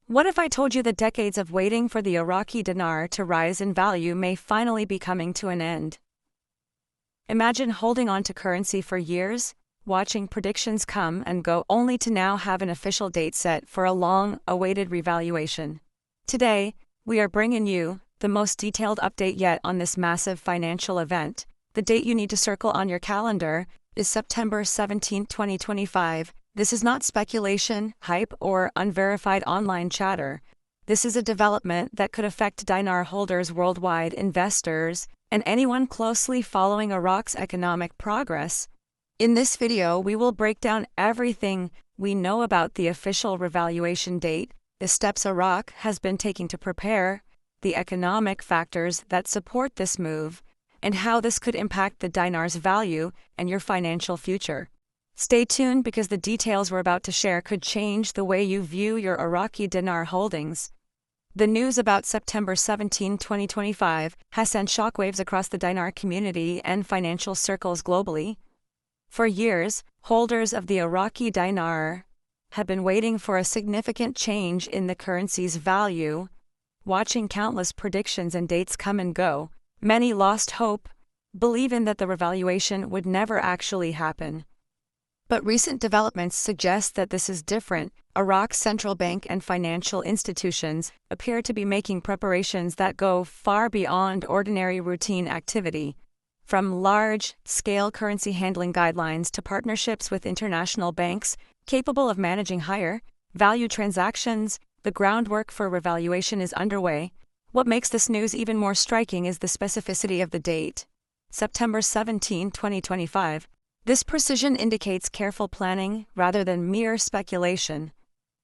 What if I told you that decades of waiting for the Iraqi dinar to rise in value may finally be coming to an end? Imagine holding on to currency for years, watching predictions come and go, only to now have an official date set for a long-awaited revaluation. Today, we are bringing you the most detailed update yet on this massive financial event. The date you need to circle on your calendar is September 17, 2025. This is not speculation, hype, or unverified online chatter. This is a development that could affect dinar holders worldwide, investors, and anyone closely following Iraq's economic progress. In this video, we will break down everything we know about the official revaluation date, the steps Iraq has been taking to prepare, the economic factors that support this move, and how this could impact the dinar's value and your financial future. Stay tuned because the details we're about to share could change the way you view your Iraqi dinar holdings. The news about September 17, 2025 has sent shockwaves across the dinar community and financial circles globally. For years, holders of the Iraqi dinar have been waiting for a significant change in the currency's value, watching countless predictions and dates come and go. Many lost hope, believing that the revaluation would never actually happen. But recent developments suggest that this is different. Iraq's central bank and financial institutions appear to be making preparations that go far beyond ordinary routine activity. From large-scale currency handling guidelines to partnerships with international banks capable of managing higher value transactions, the groundwork for revaluation is underway. What makes this news even more striking is the specificity of the date. September 17, 2025. This precision indicates careful planning rather than mere speculation.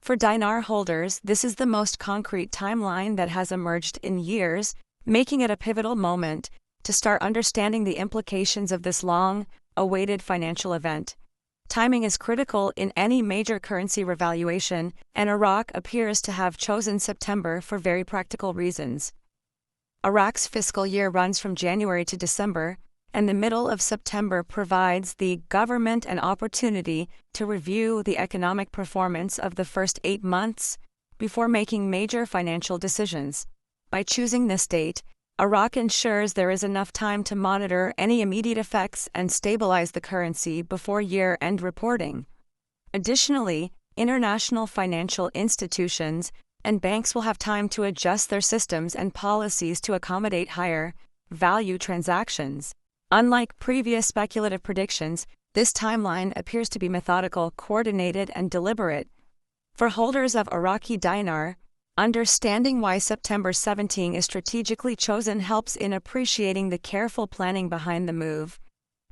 For dinar holders, this is the most concrete timeline that has emerged in years, making it a pivotal moment to start understanding the implications of this long-awaited financial event. Timing is critical in any major currency revaluation, and Iraq appears to have chosen September for very practical reasons. Iraq's fiscal year runs from January to December, and the middle of September provides the government an opportunity to review the economic performance of the first 8 months before making major financial decisions. By choosing this date, Iraq ensures there is enough time to monitor any immediate effects and stabilize the currency before year-end reporting. Additionally, international financial institutions and banks will have time to adjust their systems and policies to accommodate higher value transactions. Unlike previous speculative predictions, this timeline appears to be methodical, coordinated, and deliberate. For holders of Iraqi dinar, understanding why September 17 is strategically chosen helps in appreciating the careful planning behind the move,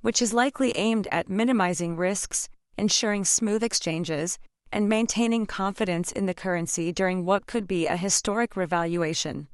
which is likely aimed at minimizing risks, ensuring smooth exchanges, and maintaining confidence in the currency during what could be a historic revaluation.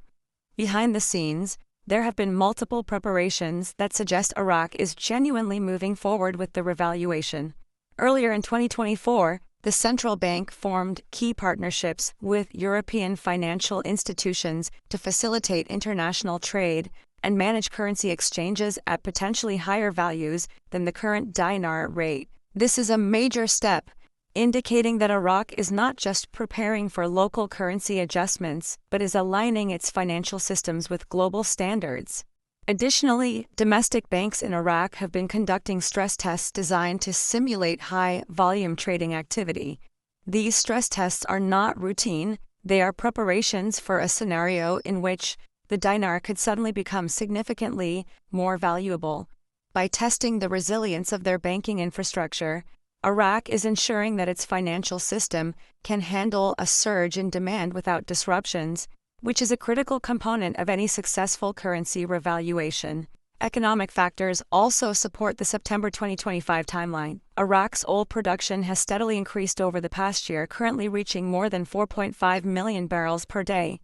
Behind the scenes, there have been multiple preparations that suggest Iraq is genuinely moving forward with the revaluation. Earlier in 2024, the central bank formed key partnerships with European financial institutions to facilitate international trade and manage currency exchanges at potentially higher values than the current dinar rate. This is a major step, indicating that Iraq is not just preparing for local currency adjustments, but is aligning its financial systems with global standards. Additionally, domestic banks in Iraq have been conducting stress tests designed to simulate high-volume trading activity. These stress tests are not routine, they are preparations for a scenario in which the dinar could suddenly become significantly more valuable. By testing the resilience of their banking infrastructure, Iraq is ensuring that its financial system can handle a surge in demand without disruptions, which is a critical component of any successful currency revaluation. Economic factors also support the September 2025 timeline. Iraq's oil production has steadily increased over the past year, currently reaching more than 4.5 million barrels per day.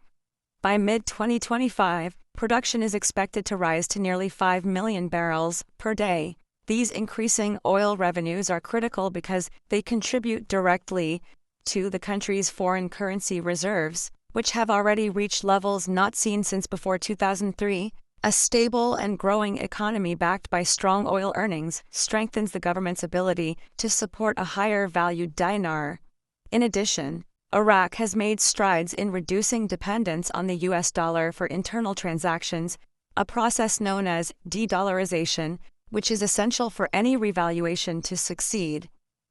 By mid-2025, production is expected to rise to nearly 5 million barrels per day. These increasing oil revenues are critical because they contribute directly to the country's foreign currency reserves, which have already reached levels not seen since before 2003. A stable and growing economy backed by strong oil earnings strengthens the government's ability to support a higher-valued dinar. In addition, Iraq has made strides in reducing dependence on the US dollar for internal transactions, a process known as de-dollarization, which is essential for any revaluation to succeed.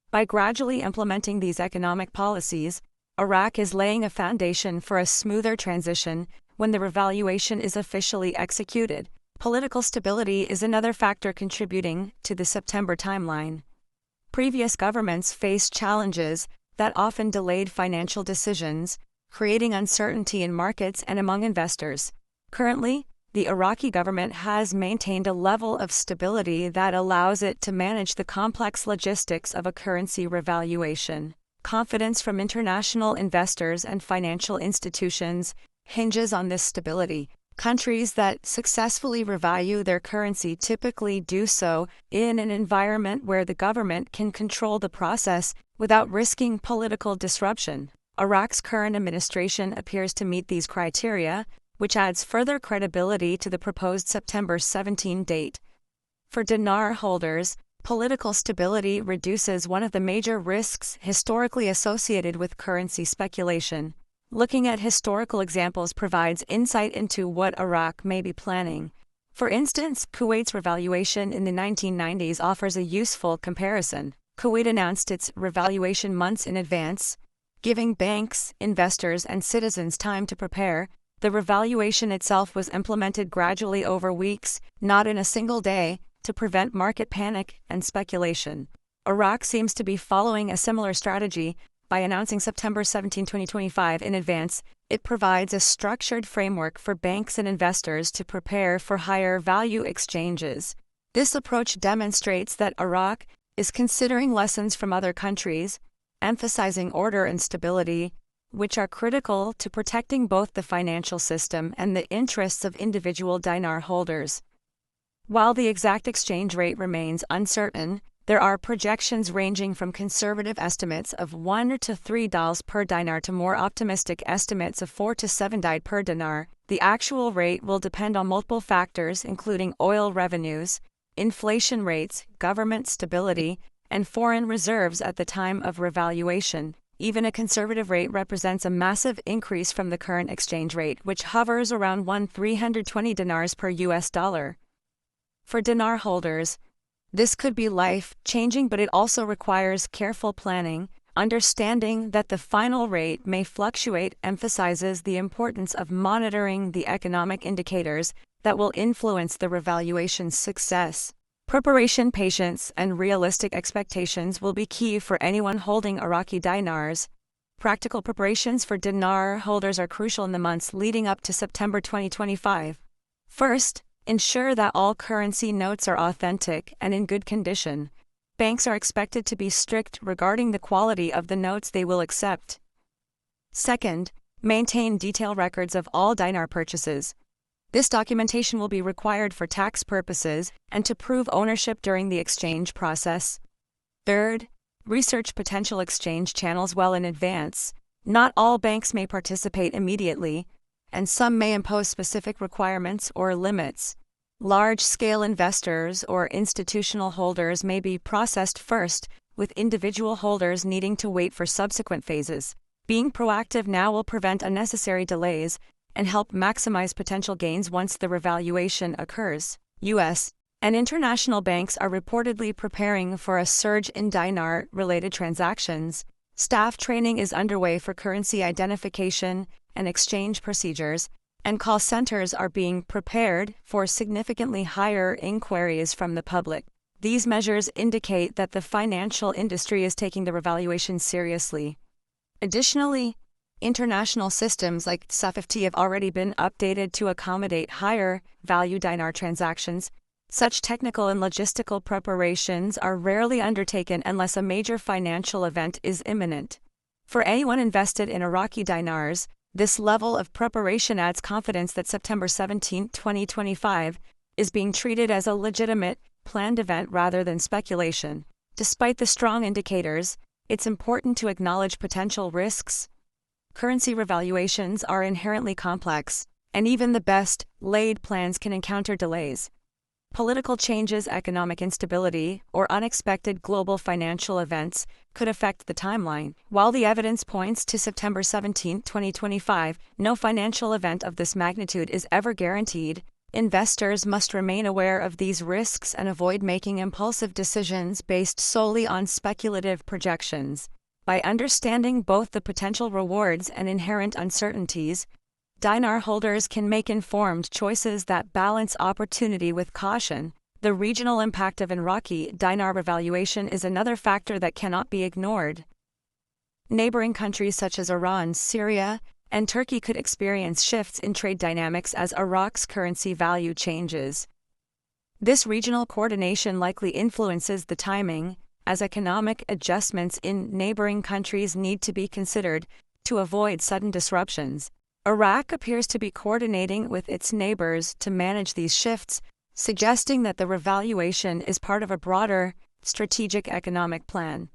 By gradually implementing these economic policies, Iraq is laying a foundation for a smoother transition when the revaluation is officially executed. Political stability is another factor contributing to the September timeline. Previous governments faced challenges that often delayed financial decisions, creating uncertainty in markets and among investors. Currently, the Iraqi government has maintained a level of stability that allows it to manage the complex logistics of a currency revaluation. Confidence from international investors and financial institutions hinges on this stability. Countries that successfully revalue their currency typically do so in an environment where the government can control the process without risking political disruption. Iraq's current administration appears to meet these criteria, which adds further credibility to the proposed September 17 date. For dinar holders, political stability reduces one of the major risks historically associated with currency speculation. Looking at historical examples provides insight into what Iraq may be planning. For instance, Kuwait's revaluation in the 1990s offers a useful comparison. Kuwait announced its revaluation months in advance, giving banks, investors, and citizens time to prepare. The revaluation itself was implemented gradually over weeks, not in a single day, to prevent market panic and speculation. Iraq seems to be following a similar strategy. By announcing September 17, 2025 in advance, it provides a structured framework for banks and investors to prepare for higher value exchanges. This approach demonstrates that Iraq is considering lessons from other countries, emphasizing order and stability, which are critical to protecting both the financial system and the interests of individual dinar holders. While the exact exchange rate remains uncertain, there are projections ranging from conservative estimates of $1 to $3 per dinar to more optimistic estimates of $4 to $7 per dinar. The actual rate will depend on multiple factors including oil revenues, inflation rates, government stability, and foreign reserves at the time of revaluation. Even a conservative rate represents a massive increase from the current exchange rate, which hovers around 320 dinars per US dollar. For dinar holders, this could be life-changing, but it also requires careful planning. Understanding that the final rate may fluctuate emphasizes the importance of monitoring the economic indicators that will influence the revaluation's success. Preparation, patience, and realistic expectations will be key for anyone holding Iraqi dinars. Practical preparations for dinar holders are crucial in the months leading up to September 2025. First, ensure that all currency notes are authentic and in good condition. Banks are expected to be strict regarding the quality of the notes they will accept. Second, maintain detailed records of all dinar purchases. This documentation will be required for tax purposes and to prove ownership during the exchange process. Third, research potential exchange channels well in advance. Not all banks may participate immediately, and some may impose specific requirements or limits. Large-scale investors or institutional holders may be processed first, with individual holders needing to wait for subsequent phases. Being proactive now will prevent unnecessary delays and help maximize potential gains once the revaluation occurs. U.S. and international banks are reportedly preparing for a surge in dinar-related transactions. Staff training is underway for currency identification and exchange procedures, and call centers are being prepared for significantly higher inquiries from the public. These measures indicate that the financial industry is taking the revaluation seriously. Additionally, international systems like SAFFT have already been updated to accommodate higher value dinar transactions. Such technical and logistical preparations are rarely undertaken unless a major financial event is imminent. For anyone invested in Iraqi dinars, this level of preparation adds confidence that September 17, 2025, is being treated as a legitimate, planned event rather than speculation. Despite the strong indicators, it's important to acknowledge potential risks. Currency revaluations are inherently complex, and even the best laid plans can encounter delays. Political changes, economic instability, or unexpected global financial events could affect the timeline. While the evidence points to September 17, 2025, no financial event of this magnitude is ever guaranteed. Investors must remain aware of these risks and avoid making impulsive decisions based solely on speculative projections. By understanding both the potential rewards and inherent uncertainties, dinar holders can make informed choices that balance opportunity with caution. The regional impact of Iraqi dinar revaluation is another factor that cannot be ignored. Neighboring countries such as Iran, Syria, and Turkey could experience shifts in trade dynamics as Iraq's currency value changes. This regional coordination likely influences the timing, as economic adjustments in neighboring countries need to be considered to avoid sudden disruptions. Iraq appears to be coordinating with its neighbors to manage these shifts, suggesting that the revaluation is part of a broader, strategic economic plan.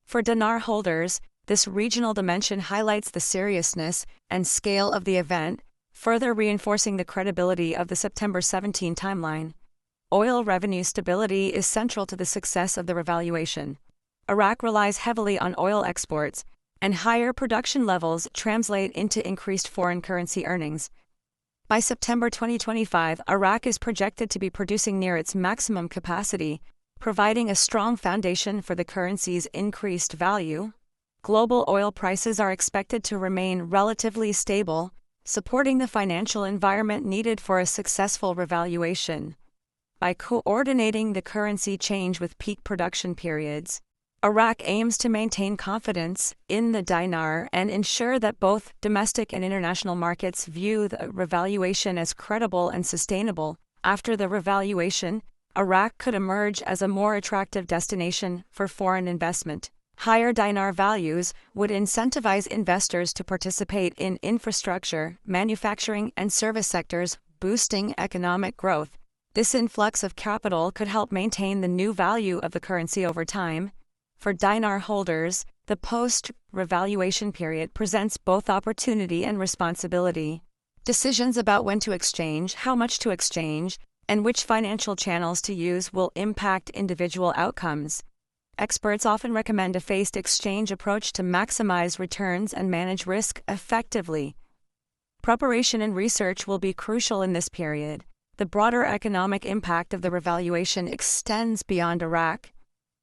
For dinar holders, this regional dimension highlights the seriousness and scale of the event, further reinforcing the credibility of the September 17 timeline. Oil revenue stability is central to the success of the revaluation. Iraq relies heavily on oil exports, and higher production levels translate into increased foreign currency earnings. By September 2025, Iraq is projected to be producing near its maximum capacity, providing a strong foundation for the currency's increased value. Global oil prices are expected to remain relatively stable, supporting the financial environment needed for a successful revaluation. By coordinating the currency change with peak production periods, Iraq aims to maintain confidence in the dinar and ensure that both domestic and international markets view the revaluation as credible and sustainable. After the revaluation, Iraq could emerge as a more attractive destination for foreign investment. Higher dinar values would incentivize investors to participate in infrastructure, manufacturing, and service sectors, boosting economic growth. This influx of capital could help maintain the new value of the currency over time. For dinar holders, the post-revaluation period presents both opportunity and responsibility. Decisions about when to exchange, how much to exchange, and which financial channels to use will impact individual outcomes. Experts often recommend a phased exchange approach to maximize returns and manage risk effectively. Preparation and research will be crucial in this period. The broader economic impact of the revaluation extends beyond Iraq.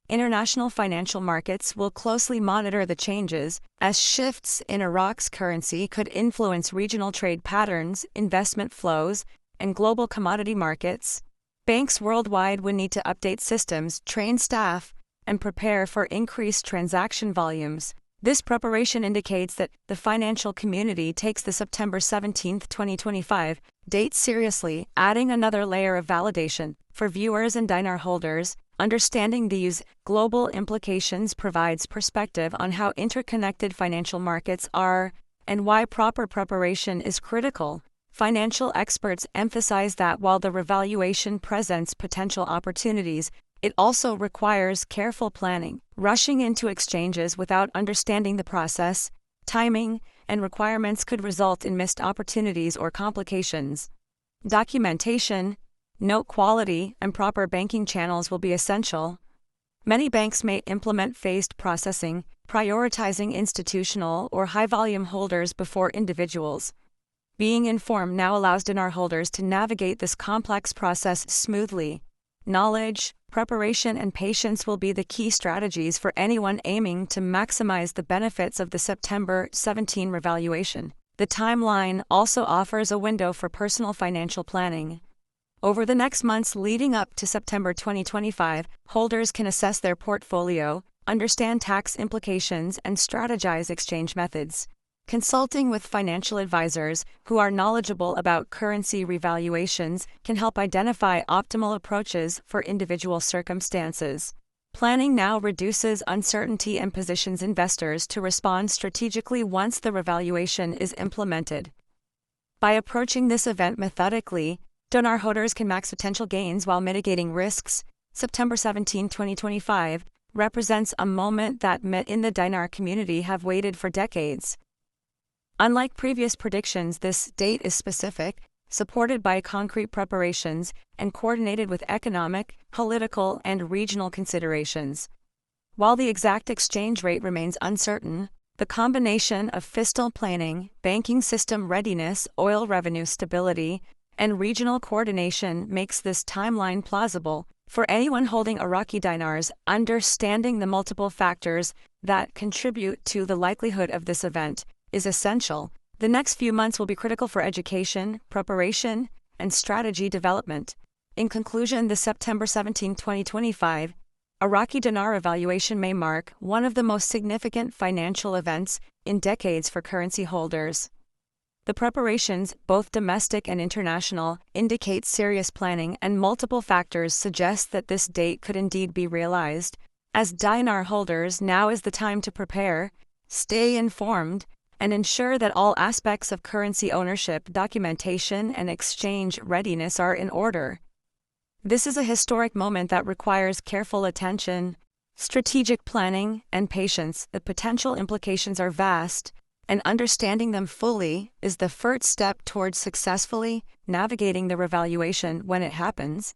International financial markets will closely monitor the changes, as shifts in Iraq's currency could influence regional trade patterns, investment flows, and global commodity markets. Banks worldwide would need to update systems, train staff, and prepare for increased transaction volumes. This preparation indicates that the financial community takes the September 17, 2025 date seriously, adding another layer of validation. For viewers and dinar holders, understanding these global implications provides perspective on how interconnected financial markets are and why proper preparation is critical. Financial experts emphasize that while the revaluation presents potential opportunities, it also requires careful planning. Rushing into exchanges without understanding the process, timing, and requirements could result in missed opportunities or complications. Documentation, note quality, and proper banking channels will be essential. Many banks may implement phased processing, prioritizing institutional or high-volume holders before individuals. Being informed now allows dinar holders to navigate this complex process smoothly. Knowledge, preparation, and patience will be the key strategies for anyone aiming to maximize the benefits of the September 17 revaluation. The timeline also offers a window for personal financial planning. Over the next months leading up to September 2025, holders can assess their portfolio, understand tax implications, and strategize exchange methods. Consulting with financial advisors who are knowledgeable about currency revaluations can help identify optimal approaches for individual circumstances. Planning now reduces uncertainty and positions investors to respond strategically once the revaluation is implemented. By approaching this event methodically, dinar holders can max potential gains while mitigating risks. September 17, 2025 represents a moment that many in the dinar community have waited for decades. Unlike previous predictions, this date is specific, supported by concrete preparations and coordinated with economic, political, and regional considerations. While the exact exchange rate remains uncertain, the combination of fiscal planning, banking system readiness, oil revenue stability, and regional coordination makes this timeline plausible. For anyone holding Iraqi dinars, understanding the multiple factors that contribute to the likelihood of this event is essential. The next few months will be critical for education, preparation, and strategy development. In conclusion, the September 17, 2025, Iraqi dinar revaluation may mark one of the most significant financial events in decades for currency holders. The preparations, both domestic and international, indicate serious planning, and multiple factors suggest that this date could indeed be realized. As dinar holders, now is the time to prepare, stay informed, and ensure that all aspects of currency ownership, documentation, and exchange readiness are in order. This is a historic moment that requires careful attention, strategic planning, and patience. The potential implications are vast, and understanding them fully is the first step towards successfully navigating the revaluation when it happens.